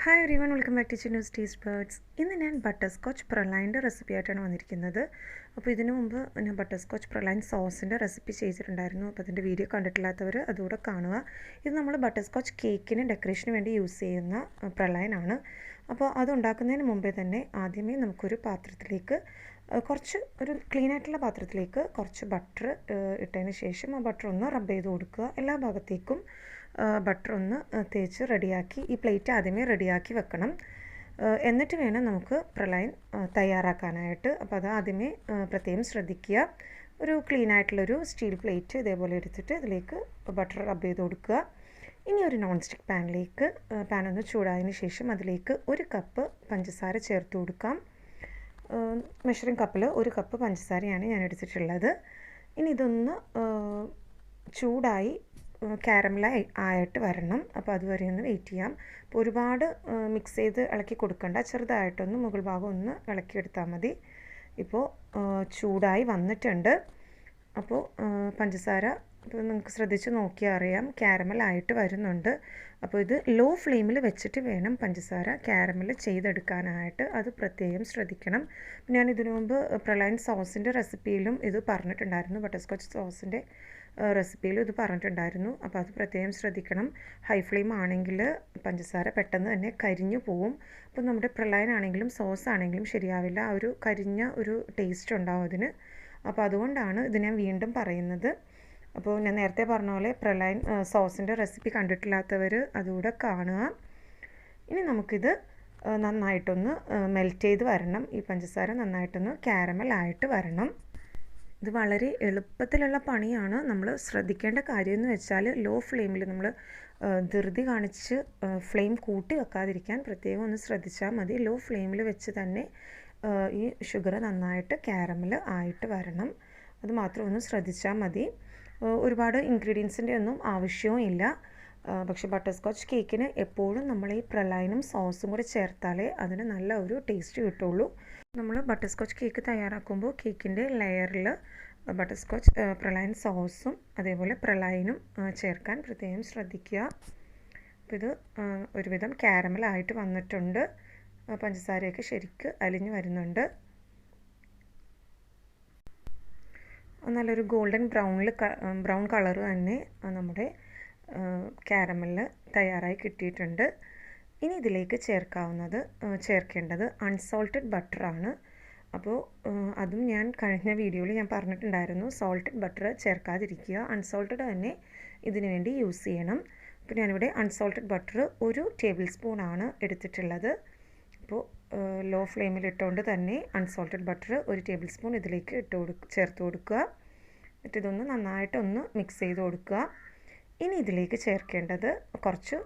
Hi everyone, welcome back to Chinnu's taste birds. ഇന്ന് ഞാൻ butterscotch പ്രലൈൻ്റെ recipe ആയിട്ടാണ് വന്നിരിക്കുന്നത്. അപ്പോൾ ഇതിനു മുമ്പ് ഞാൻ ബട്ടർസ്കോച്ച് പ്രലൈൻ സോസിൻ്റെ റെസിപ്പി ചെയ്തിട്ടുണ്ടായിരുന്നു. അപ്പോൾ അതിൻ്റെ വീഡിയോ കണ്ടിട്ടില്ലാത്തവർ അതുകൂടെ കാണുക. ഇത് നമ്മൾ ബട്ടർസ്കോച്ച് കേക്കിന് ഡെക്കറേഷന് വേണ്ടി യൂസ് ചെയ്യുന്ന പ്രലൈനാണ്. അപ്പോൾ അത് ഉണ്ടാക്കുന്നതിന് മുമ്പേ തന്നെ ആദ്യമേ നമുക്കൊരു പാത്രത്തിലേക്ക് കുറച്ച് ഒരു ക്ലീൻ ആയിട്ടുള്ള പാത്രത്തിലേക്ക് കുറച്ച് ബട്ടർ ഇട്ടതിന് ശേഷം ആ ബട്ടർ ഒന്ന് റബ്ബ് ചെയ്ത് കൊടുക്കുക. എല്ലാ ഭാഗത്തേക്കും ബട്ടർ ഒന്ന് തേച്ച് റെഡിയാക്കി ഈ പ്ലേറ്റ് ആദ്യമേ റെഡിയാക്കി വെക്കണം. എന്നിട്ട് വേണം നമുക്ക് പ്രലൈൻ തയ്യാറാക്കാനായിട്ട്. അപ്പോൾ അത് ആദ്യമേ പ്രത്യേകം ശ്രദ്ധിക്കുക. ഒരു ക്ലീൻ ആയിട്ടുള്ളൊരു സ്റ്റീൽ പ്ലേറ്റ് ഇതേപോലെ എടുത്തിട്ട് ഇതിലേക്ക് ബട്ടർ റബ്ബ് ചെയ്ത് കൊടുക്കുക. ഇനി ഒരു നോൺ സ്റ്റിക്ക് പാനിലേക്ക് പാൻ ഒന്ന് ചൂടായതിന് ശേഷം അതിലേക്ക് 1 കപ്പ് പഞ്ചസാര ചേർത്ത് കൊടുക്കാം. മെഷറിംഗ് കപ്പിൽ 1 കപ്പ് പഞ്ചസാരയാണ് ഞാൻ എടുത്തിട്ടുള്ളത്. ഇനി ഇതൊന്ന് ചൂടായി കാരമലായി ആയിട്ട് വരണം. അപ്പോൾ അതുവരെ ഒന്ന് വെയിറ്റ് ചെയ്യാം. അപ്പോൾ ഒരുപാട് മിക്സ് ചെയ്ത് ഇളക്കി കൊടുക്കണ്ട, ചെറുതായിട്ടൊന്ന് മുകൾ ഭാഗം ഒന്ന് ഇളക്കിയെടുത്താൽ മതി. ഇപ്പോൾ ചൂടായി വന്നിട്ടുണ്ട്. അപ്പോൾ പഞ്ചസാര ഇപ്പോൾ നിങ്ങൾക്ക് ശ്രദ്ധിച്ച് നോക്കിയാൽ അറിയാം കാരമലായിട്ട് വരുന്നുണ്ട്. അപ്പോൾ ഇത് ലോ ഫ്ലെയിമിൽ വെച്ചിട്ട് വേണം പഞ്ചസാര കാരമൽ ചെയ്തെടുക്കാനായിട്ട്. അത് പ്രത്യേകം ശ്രദ്ധിക്കണം. ഞാൻ ഇതിനു മുമ്പ് പ്രലൈൻ സോസിൻ്റെ റെസിപ്പിയിലും ഇത് പറഞ്ഞിട്ടുണ്ടായിരുന്നു, ബട്ടർസ്കോച്ച് സോസിൻ്റെ റെസിപ്പിയിലും ഇത് പറഞ്ഞിട്ടുണ്ടായിരുന്നു. അപ്പോൾ അത് പ്രത്യേകം ശ്രദ്ധിക്കണം. ഹൈ ഫ്ലെയിം ആണെങ്കിൽ പഞ്ചസാര പെട്ടെന്ന് തന്നെ കരിഞ്ഞു പോവും. അപ്പോൾ നമ്മുടെ പ്രലൈൻ ആണെങ്കിലും സോസ് ആണെങ്കിലും ശരിയാവില്ല, ആ ഒരു കരിഞ്ഞ ഒരു ടേസ്റ്റ് ഉണ്ടാവും അതിന്. അപ്പോൾ അതുകൊണ്ടാണ് ഇത് ഞാൻ വീണ്ടും പറയുന്നത്. അപ്പോൾ ഞാൻ നേരത്തെ പറഞ്ഞ പോലെ പ്രലൈൻ സോസിൻ്റെ റെസിപ്പി കണ്ടിട്ടില്ലാത്തവർ അതുകൂടെ കാണുക. ഇനി നമുക്കിത് നന്നായിട്ടൊന്ന് മെൽറ്റ് ചെയ്ത് വരണം. ഈ പഞ്ചസാര നന്നായിട്ടൊന്ന് കാരമലായിട്ട് വരണം. ഇത് വളരെ എളുപ്പത്തിലുള്ള പണിയാണ്. നമ്മൾ ശ്രദ്ധിക്കേണ്ട കാര്യം എന്ന് വെച്ചാൽ ലോ ഫ്ലെയിമിൽ നമ്മൾ ധൃതി കാണിച്ച് ഫ്ലെയിം കൂട്ടി വെക്കാതിരിക്കാൻ പ്രത്യേകം ഒന്ന് ശ്രദ്ധിച്ചാൽ മതി. ലോ ഫ്ലെയിമിൽ വെച്ച് തന്നെ ഈ ഷുഗർ നന്നായിട്ട് കാരമൽ ആയിട്ട് വരണം. അത് മാത്രം ഒന്ന് ശ്രദ്ധിച്ചാൽ മതി. ഒരുപാട് ഇൻഗ്രീഡിയൻസിൻ്റെ ഒന്നും ആവശ്യവും ഇല്ല. പക്ഷേ ബട്ടർസ്കോച്ച് കേക്കിന് എപ്പോഴും നമ്മൾ ഈ പ്രലൈനും സോസും കൂടെ ചേർത്താലേ അതിന് നല്ല ഒരു ടേസ്റ്റ് കിട്ടുള്ളൂ. നമ്മൾ ബട്ടർസ്കോച്ച് കേക്ക് തയ്യാറാക്കുമ്പോൾ കേക്കിൻ്റെ ലെയറിൽ ബട്ടർസ്കോച്ച് പ്രലൈൻ സോസും അതേപോലെ പ്രലൈനും ചേർക്കാൻ പ്രത്യേകം ശ്രദ്ധിക്കുക. അപ്പോൾ ഇത് ഒരുവിധം കാരമലായിട്ട് വന്നിട്ടുണ്ട്. പഞ്ചസാരയൊക്കെ ശരിക്ക് അലിഞ്ഞ് വരുന്നുണ്ട്. നല്ലൊരു ഗോൾഡൻ ബ്രൗൺ കളർ തന്നെ നമ്മുടെ കാരമലിൽ തയ്യാറായി കിട്ടിയിട്ടുണ്ട്. ഇനി ഇതിലേക്ക് ചേർക്കേണ്ടത് അൺസോൾട്ടഡ് ബട്ടറാണ്. അപ്പോൾ അതും ഞാൻ കഴിഞ്ഞ വീഡിയോയിൽ ഞാൻ പറഞ്ഞിട്ടുണ്ടായിരുന്നു, സോൾട്ടഡ് ബട്ടർ ചേർക്കാതിരിക്കുക, അൺസോൾട്ടഡ് തന്നെ ഇതിനു വേണ്ടി യൂസ് ചെയ്യണം. അപ്പോൾ ഞാനിവിടെ അൺസോൾട്ടഡ് ബട്ടർ 1 ടേബിൾ സ്പൂണാണ് എടുത്തിട്ടുള്ളത്. അപ്പോൾ ലോ ഫ്ലെയിമിൽ ഇട്ടുകൊണ്ട് തന്നെ അൺസോൾട്ടഡ് ബട്ടർ 1 ടേബിൾ സ്പൂൺ ഇതിലേക്ക് ചേർത്ത് കൊടുക്കുക. എന്നിട്ട് ഇതൊന്ന് നന്നായിട്ടൊന്ന് മിക്സ് ചെയ്ത് കൊടുക്കുക. ഇനി ഇതിലേക്ക് ചേർക്കേണ്ടത് കുറച്ച്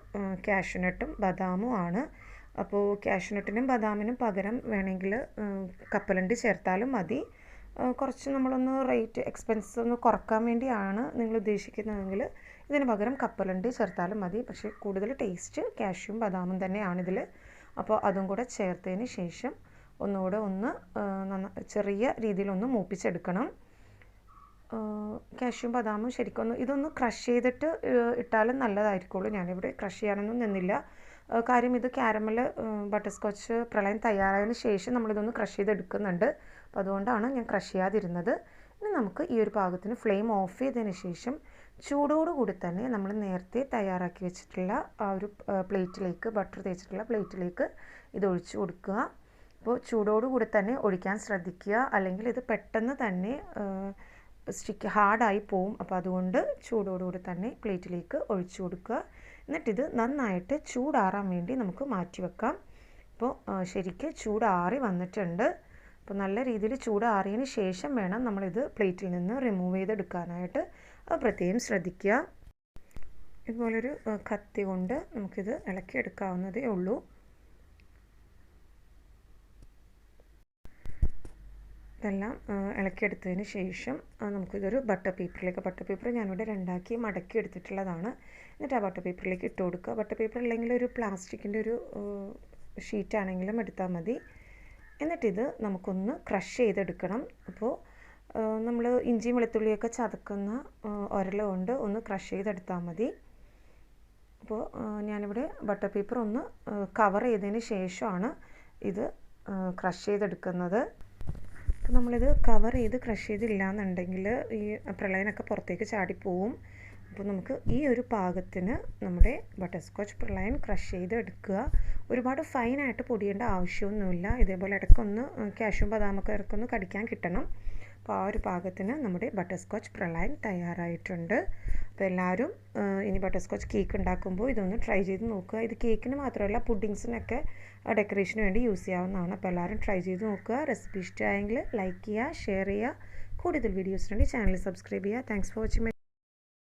കാഷ്യൂനട്ടും ബദാമും ആണ്. അപ്പോൾ കാഷ്യൂനട്ടിനും ബദാമിനും പകരം വേണമെങ്കിൽ കപ്പലണ്ടി ചേർത്താലും മതി. കുറച്ച് നമ്മളൊന്ന് റേറ്റ് എക്സ്പെൻസ് ഒന്ന് കുറക്കാൻ വേണ്ടിയാണ് നിങ്ങൾ ഉദ്ദേശിക്കുന്നതെങ്കിൽ ഇതിന് പകരം കപ്പലണ്ടി ചേർത്താലും മതി. പക്ഷേ കൂടുതൽ ടേസ്റ്റ് കാഷ്യൂം ബദാമും തന്നെയാണിതിൽ. അപ്പോൾ അതും കൂടെ ചേർത്തതിന് ശേഷം ഒന്നുകൂടെ ഒന്ന് ചെറിയ രീതിയിലൊന്ന് മൂപ്പിച്ചെടുക്കണം. കാഷ്യൂം ബദാമും ശരിക്കൊന്ന് ഇതൊന്ന് ക്രഷ് ചെയ്തിട്ട് ഇട്ടാലും നല്ലതായിരിക്കുള്ളൂ. ഞാനിവിടെ ക്രഷ് ചെയ്യാനൊന്നും നിന്നില്ല. കാര്യം ഇത് കാരമൽ ബട്ടർസ്കോച്ച് പ്രളയം തയ്യാറായതിന് ശേഷം നമ്മളിതൊന്ന് ക്രഷ് ചെയ്തെടുക്കുന്നുണ്ട്. അപ്പോൾ അതുകൊണ്ടാണ് ഞാൻ ക്രഷ് ചെയ്യാതിരുന്നത്. ഇനി നമുക്ക് ഈ ഒരു പാകത്തിന് ഫ്ലെയിം ഓഫ് ചെയ്തതിന് ശേഷം ചൂടോടുകൂടി തന്നെ നമ്മൾ നേരത്തെ തയ്യാറാക്കി വെച്ചിട്ടുള്ള ആ ഒരു പ്ലേറ്റിലേക്ക്, ബട്ടർ തേച്ചിട്ടുള്ള പ്ലേറ്റിലേക്ക് ഇത് ഒഴിച്ചു കൊടുക്കുക. അപ്പോൾ ചൂടോടുകൂടി തന്നെ ഒഴിക്കാൻ ശ്രദ്ധിക്കുക, അല്ലെങ്കിൽ ഇത് പെട്ടെന്ന് തന്നെ സ്റ്റിക്ക് ഹാർഡായി പോവും. അപ്പോൾ അതുകൊണ്ട് ചൂടോടുകൂടി തന്നെ പ്ലേറ്റിലേക്ക് ഒഴിച്ചു കൊടുക്കുക. എന്നിട്ടിത് നന്നായിട്ട് ചൂടാറാൻ വേണ്ടി നമുക്ക് മാറ്റി വെക്കാം. ഇപ്പോൾ ശരിക്ക് ചൂടാറി വന്നിട്ടുണ്ട്. അപ്പോൾ നല്ല രീതിയിൽ ചൂടാറിയതിന് ശേഷം വേണം നമ്മളിത് പ്ലേറ്റിൽ നിന്ന് റിമൂവ് ചെയ്തെടുക്കാനായിട്ട്. അത് പ്രത്യേകം ശ്രദ്ധിക്കുക. ഇതുപോലൊരു കത്തി കൊണ്ട് നമുക്കിത് ഇളക്കിയെടുക്കാവുന്നതേ ഉള്ളൂ. ഇതെല്ലാം ഇളക്കിയെടുത്തതിന് ശേഷം നമുക്കിതൊരു ബട്ടർ പേപ്പർ ഞാനിവിടെ 2ആക്കി മടക്കി എടുത്തിട്ടുള്ളതാണ്. എന്നിട്ട് ആ ബട്ടർ പേപ്പറിലേക്ക് ഇട്ട് കൊടുക്കുക. ബട്ടർ പേപ്പർ അല്ലെങ്കിൽ ഒരു പ്ലാസ്റ്റിക്കിൻ്റെ ഒരു ഷീറ്റാണെങ്കിലും എടുത്താൽ മതി. എന്നിട്ടിത് നമുക്കൊന്ന് ക്രഷ് ചെയ്തെടുക്കണം. അപ്പോൾ നമ്മൾ ഇഞ്ചിയും വെളുത്തുള്ളിയൊക്കെ ചതക്കുന്ന ഉരൽ കൊണ്ട് ഒന്ന് ക്രഷ് ചെയ്തെടുത്താൽ മതി. അപ്പോൾ ഞാനിവിടെ ബട്ടർ പേപ്പർ ഒന്ന് കവർ ചെയ്തതിന് ശേഷമാണ് ഇത് ക്രഷ് ചെയ്തെടുക്കുന്നത്. അപ്പോൾ നമ്മളിത് കവർ ചെയ്ത് ക്രഷ് ചെയ്തില്ല എന്നുണ്ടെങ്കിൽ ഈ പ്രളയനൊക്കെ പുറത്തേക്ക് ചാടിപ്പോവും. അപ്പോൾ നമുക്ക് ഈ ഒരു പാകത്തിന് നമ്മുടെ ബട്ടർസ്കോച്ച് പ്രളയൻ ക്രഷ് ചെയ്ത് എടുക്കുക. ഒരുപാട് ഫൈനായിട്ട് പൊടിയേണ്ട ആവശ്യമൊന്നുമില്ല. ഇതേപോലെ ഇടയ്ക്കൊന്ന് കാഷ്യൂം ബദാമൊക്കെ ഇടയ്ക്കൊന്ന് കടിക്കാൻ കിട്ടണം. അപ്പോൾ ആ ഒരു പാകത്തിന് നമ്മുടെ ബട്ടർസ്കോച്ച് പ്രളയൻ തയ്യാറായിട്ടുണ്ട്. അപ്പോൾ എല്ലാവരും ഇനി ബട്ടർസ്കോച്ച് കേക്ക് ഉണ്ടാക്കുമ്പോൾ ഇതൊന്ന് ട്രൈ ചെയ്ത് നോക്കുക. ഇത് കേക്കിന് മാത്രമല്ല പുഡിങ്സിനൊക്കെ ഡെക്കറേഷന് വേണ്ടി യൂസ് ചെയ്യാവുന്നതാണ്. അപ്പോൾ എല്ലാവരും ട്രൈ ചെയ്ത് നോക്കുക. റെസിപ്പി ഇഷ്ടമായെങ്കിൽ ലൈക്ക് ചെയ്യുക, ഷെയർ ചെയ്യുക. കൂടുതൽ വീഡിയോസിന് വേണ്ടി ചാനൽ സബ്സ്ക്രൈബ് ചെയ്യുക. Thanks for watching.